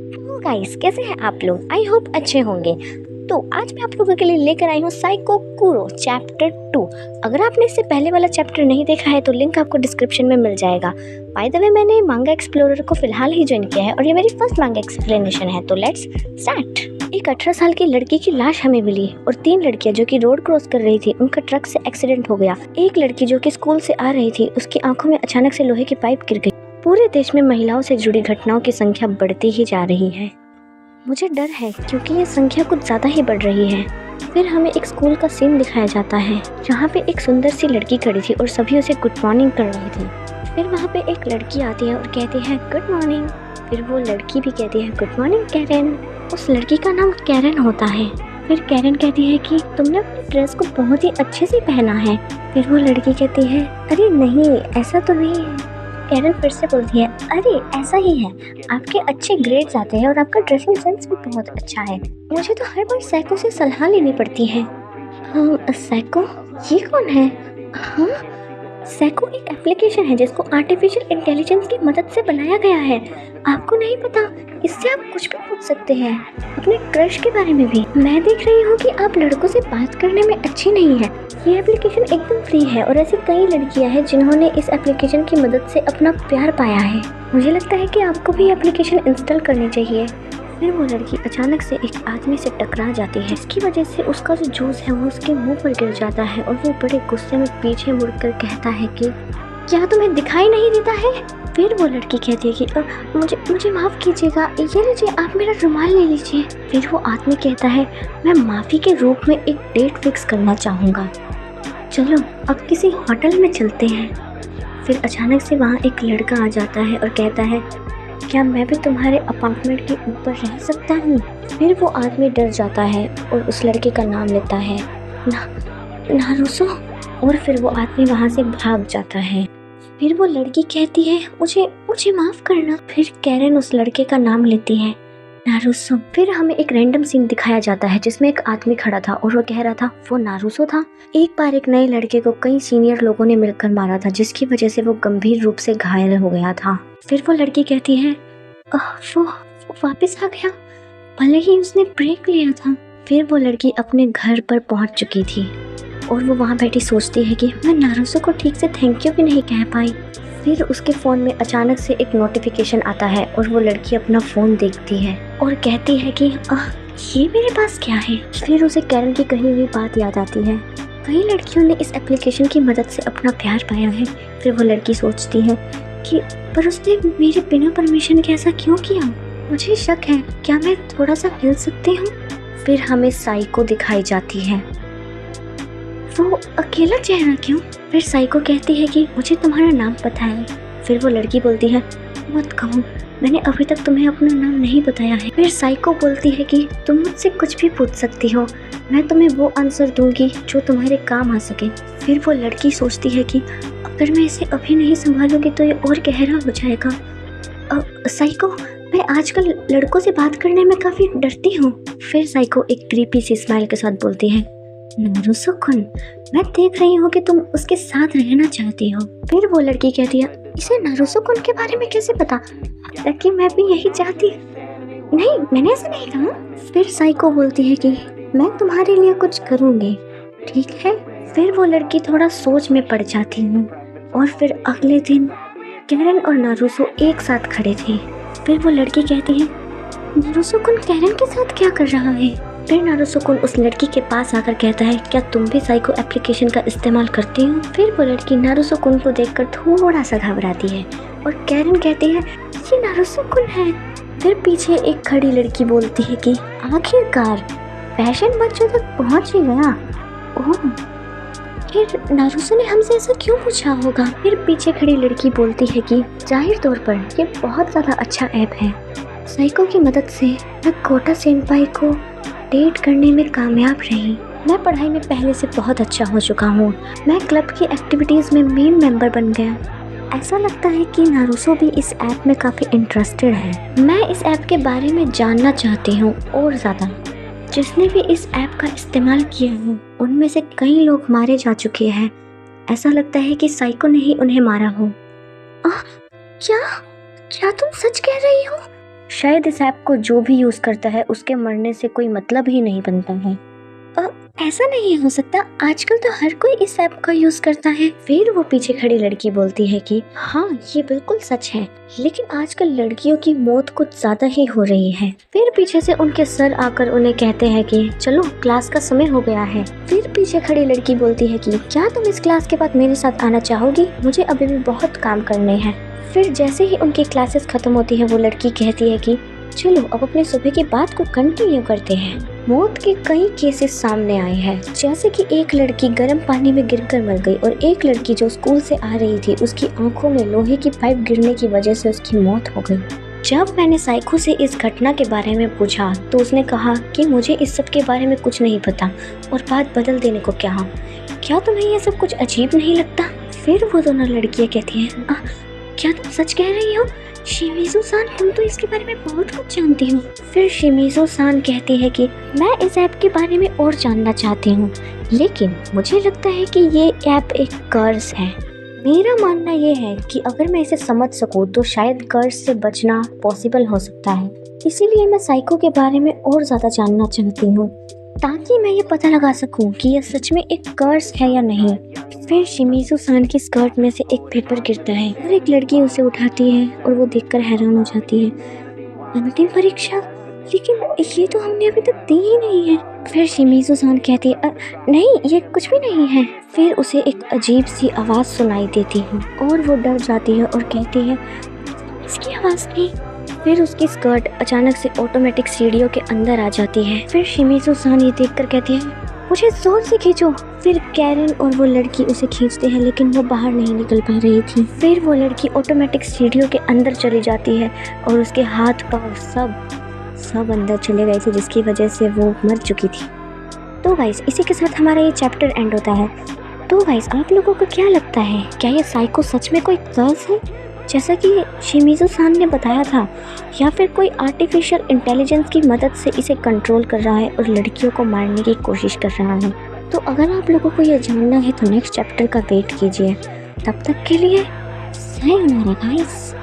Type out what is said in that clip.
तो गाइस, कैसे हैं आप लोग? आई होप अच्छे होंगे। तो आज मैं आप लोगों के लिए लेकर आई हूँ साइको कुरो चैप्टर 2। अगर आपने इससे पहले वाला चैप्टर नहीं देखा है तो लिंक आपको डिस्क्रिप्शन में मिल जाएगा। बाय द वे, मैंने मांगा एक्सप्लोरर को फिलहाल ही ज्वाइन किया है और ये मेरी फर्स्ट मांगा एक्सप्लेनेशन है, तो लेट्स स्टार्ट। एक 18 साल की लड़की की लाश हमें मिली और 3 लड़कियां जो कि रोड क्रॉस कर रही थी, उनका ट्रक से एक्सीडेंट हो गया। एक लड़की जो कि स्कूल से आ रही थी, उसकी आंखों में अचानक से लोहे की पाइप गिर गई। पूरे देश में महिलाओं से जुड़ी घटनाओं की संख्या बढ़ती ही जा रही है। मुझे डर है क्योंकि ये संख्या कुछ ज़्यादा ही बढ़ रही है। फिर हमें एक स्कूल का सीन दिखाया जाता है जहाँ पे एक सुंदर सी लड़की खड़ी थी और सभी उसे गुड मॉर्निंग कर रही थी। फिर वहाँ पे एक लड़की आती है और कहती है गुड मॉर्निंग। फिर वो लड़की भी कहती है गुड मॉर्निंग कैरन। उस लड़की का नाम कैरन होता है। फिर कैरन कहती है कि तुमने अपनी ड्रेस को बहुत ही अच्छे से पहना है। फिर वो लड़की कहती है अरे नहीं, ऐसा तो नहीं है। कैरन फिर से बोलती है अरे ऐसा ही है, आपके अच्छे ग्रेड्स आते हैं और आपका ड्रेसिंग सेंस भी बहुत अच्छा है। मुझे तो हर बार सैको से सलाह लेनी पड़ती है। सैको? ये कौन है? हाँ, सैको एक एप्लीकेशन है जिसको आर्टिफिशियल इंटेलिजेंस की मदद से बनाया गया है। आपको नहीं पता? इससे आप कुछ भी पूछ सकते हैं, अपने क्रश के बारे में भी। मैं देख रही हूँ कि आप लड़कों से बात करने में अच्छी नहीं है। ये एप्लीकेशन एकदम फ्री है और ऐसी कई लड़कियां हैं जिन्होंने इस एप्लीकेशन की मदद से अपना प्यार पाया है। मुझे लगता है कि आपको भी एप्लीकेशन इंस्टॉल करनी चाहिए। फिर वो लड़की अचानक से एक आदमी से टकरा जाती है, जिसकी वजह से उसका जो जूस है वो उसके मुंह पर गिर जाता है और वो बड़े गुस्से में पीछे मुड़कर कहता है कि क्या तुम्हें दिखाई नहीं देता है? फिर वो लड़की कहती है कि मुझे माफ़ कीजिएगा, ये लीजिए आप मेरा रुमाल ले लीजिए। फिर वो आदमी कहता है मैं माफ़ी के रूप में एक डेट फिक्स करना चाहूँगा, चलो अब किसी होटल में चलते हैं। फिर अचानक से वहाँ एक लड़का आ जाता है और कहता है क्या मैं भी तुम्हारे अपार्टमेंट के ऊपर रह सकता हूँ? फिर वो आदमी डर जाता है और उस लड़के का नाम लेता है नारुसो, और फिर वो आदमी वहाँ से भाग जाता है। फिर वो लड़की कहती है मुझे माफ़ करना। फिर कैरन उस लड़के का नाम लेती है नारुसो। फिर हमें एक रैंडम सीन दिखाया जाता है जिसमें एक आदमी खड़ा था और वो कह रहा था वो नारुसो था। एक बार एक नए लड़के को कई सीनियर लोगों ने मिलकर मारा था, जिसकी वजह से वो गंभीर रूप से घायल हो गया था। फिर वो लड़की कहती है वो वापस आ गया, भले ही उसने ब्रेक लिया था। फिर वो लड़की अपने घर पर पहुंच चुकी थी और वो वहाँ बैठी सोचती है कि मैं नारुसो को ठीक से थैंक यू भी नहीं कह पाई। फिर उसके फ़ोन में अचानक से एक नोटिफिकेशन आता है और वो लड़की अपना फ़ोन देखती है और कहती है कि ये मेरे पास क्या है। फिर उसे कैरन की कही हुई बात याद आती है, कई लड़कियों ने इस एप्लीकेशन की मदद से अपना प्यार पाया है। फिर वो लड़की सोचती है कि पर उसने मेरे बिना परमिशन के ऐसा क्यों किया? मुझे शक है, क्या मैं थोड़ा सा हिल सकती हूँ? फिर हमें साइको दिखाई जाती है। वो अकेला चेहरा क्यों? फिर साइको कहती है कि मुझे तुम्हारा नाम पता है। फिर वो लड़की बोलती है मत कहो, मैंने अभी तक तुम्हें अपना नाम नहीं बताया है। फिर साइको बोलती है कि तुम मुझसे कुछ भी पूछ सकती हो, मैं तुम्हें वो आंसर दूंगी जो तुम्हारे काम आ सके। फिर वो लड़की सोचती है कि अगर मैं इसे अभी नहीं संभालूंगी तो ये और गहरा हो जाएगा। साइको, मैं आजकल लड़कों से बात करने में काफ़ी डरती हूँ। फिर साइको एक क्रीपी सी स्माइल के साथ बोलती है नारुसो-कुन, मैं देख रही हूँ कि तुम उसके साथ रहना चाहती हो। फिर वो लड़की कहती है इसे नारुसो-कुन के बारे में कैसे पता? ताकि मैं भी यही चाहती। नहीं, मैंने ऐसा नहीं कहा। फिर साइको बोलती है कि मैं तुम्हारे लिए कुछ करूँगी, ठीक है? फिर वो लड़की थोड़ा सोच में पड़ जाती हूँ और फिर अगले दिन कैरन और नारुसो एक साथ खड़े थे। फिर वो लड़की कहती है नारुसो-कुन कैरन के साथ क्या कर रहा है? फिर नारुसो-कुन उस लड़की के पास आकर कहता है क्या तुम भी साइको एप्लीकेशन का इस्तेमाल करती हो? फिर वो लड़की नारुसो-कुन को देखकर थोड़ा सा घबराती है और कैरन कहती है ये नारुसो-कुन है। फिर पीछे एक खड़ी लड़की बोलती है कि आखिरकार फैशन बच्चों तक पहुंच ही गया। ओह, फिर नारुसो ने हमसे ऐसा क्यों पूछा होगा? फिर पीछे खड़ी लड़की बोलती है कि जाहिर तौर पर ये बहुत ज़्यादा अच्छा ऐप है। साइको की मदद से मैं कोटा सेनपाई को डेट करने में कामयाब रही। मैं पढ़ाई में पहले से बहुत अच्छा हो चुका हूँ। मैं क्लब की एक्टिविटीज़ में मेन मेंबर बन गया। ऐसा लगता है कि नारुसो भी इस ऐप में काफ़ी इंटरेस्टेड है। मैं इस ऐप के बारे में जानना चाहती हूँ और ज़्यादा। जिसने भी इस ऐप का इस्तेमाल किया है उनमें से कई लोग मारे जा चुके हैं। ऐसा लगता है कि साइको ने ही उन्हें मारा हो। क्या तुम सच कह रही हो? शायद इस ऐप को जो भी यूज़ करता है उसके मरने से कोई मतलब ही नहीं बनता है। ऐसा नहीं हो सकता, आजकल तो हर कोई इस ऐप का यूज करता है। फिर वो पीछे खड़ी लड़की बोलती है कि हाँ ये बिल्कुल सच है, लेकिन आजकल लड़कियों की मौत कुछ ज्यादा ही हो रही है। फिर पीछे से उनके सर आकर उन्हें कहते हैं कि चलो क्लास का समय हो गया है। फिर पीछे खड़ी लड़की बोलती है कि क्या तुम इस क्लास के बाद मेरे साथ आना चाहोगी, मुझे अभी भी बहुत काम करने हैं। फिर जैसे ही उनकी क्लासेस खत्म होती है वो लड़की कहती है कि चलो अब अपने सुबह की बात को कंटिन्यू करते हैं। मौत के कई केसेस सामने आए हैं, जैसे कि एक लड़की गर्म पानी में गिरकर मर गई और एक लड़की जो स्कूल से आ रही थी उसकी आंखों में लोहे की पाइप गिरने की वजह से उसकी मौत हो गई। जब मैंने साइको से इस घटना के बारे में पूछा तो उसने कहा कि मुझे इस सब के बारे में कुछ नहीं पता और बात बदल देने को कहा। क्या तुम्हें ये सब कुछ अजीब नहीं लगता? फिर वो दोनों लड़कियां कहती हैं क्या तुम सच कह रही हो शिमिज़ू सान, तुम तो इसके बारे में बहुत कुछ जानती हो। फिर शिमिज़ू सान कहती है कि मैं इस ऐप के बारे में और जानना चाहती हूँ, लेकिन मुझे लगता है कि ये ऐप एक कर्स है। मेरा मानना ये है कि अगर मैं इसे समझ सकूँ तो शायद कर्स से बचना पॉसिबल हो सकता है। इसीलिए मैं साइको के बारे में और ज़्यादा जानना चाहती हूँ ताकि मैं ये पता लगा सकूं कि यह सच में एक कर्स है या नहीं। फिर शिमिज़ू सान की स्कर्ट में से एक पेपर गिरता है और एक लड़की उसे उठाती है और वो देखकर हैरान हो जाती है। अंतिम परीक्षा, लेकिन ये तो हमने अभी तक दी ही नहीं है। फिर शिमिज़ू सान कहती है नहीं ये कुछ भी नहीं है। फिर उसे एक अजीब सी आवाज़ सुनाई देती है और वो डर जाती है और कहती है इसकी आवाज़ नहीं। फिर उसकी स्कर्ट अचानक से ऑटोमेटिक सीढ़ियों के अंदर आ जाती है। फिर शिमिज़ू सान ये देखकर कहती है मुझे जोर से खींचो। फिर कैरन और वो लड़की उसे खींचते हैं लेकिन वो बाहर नहीं निकल पा रही थी। फिर वो लड़की ऑटोमेटिक सीढ़ियों के अंदर चली जाती है और उसके हाथ पाँव सब अंदर चले गए थे, जिसकी वजह से वो मर चुकी थी। तो गाइस इसी के साथ हमारा ये चैप्टर एंड होता है। तो गाइस आप लोगों को क्या लगता है, क्या ये साइको सच में कोई कर्स है जैसा कि शिमिज़ू सान ने बताया था, या फिर कोई आर्टिफिशियल इंटेलिजेंस की मदद से इसे कंट्रोल कर रहा है और लड़कियों को मारने की कोशिश कर रहा है? तो अगर आप लोगों को ये जानना है तो नेक्स्ट चैप्टर का वेट कीजिए। तब तक के लिए सायोनारा गाइस।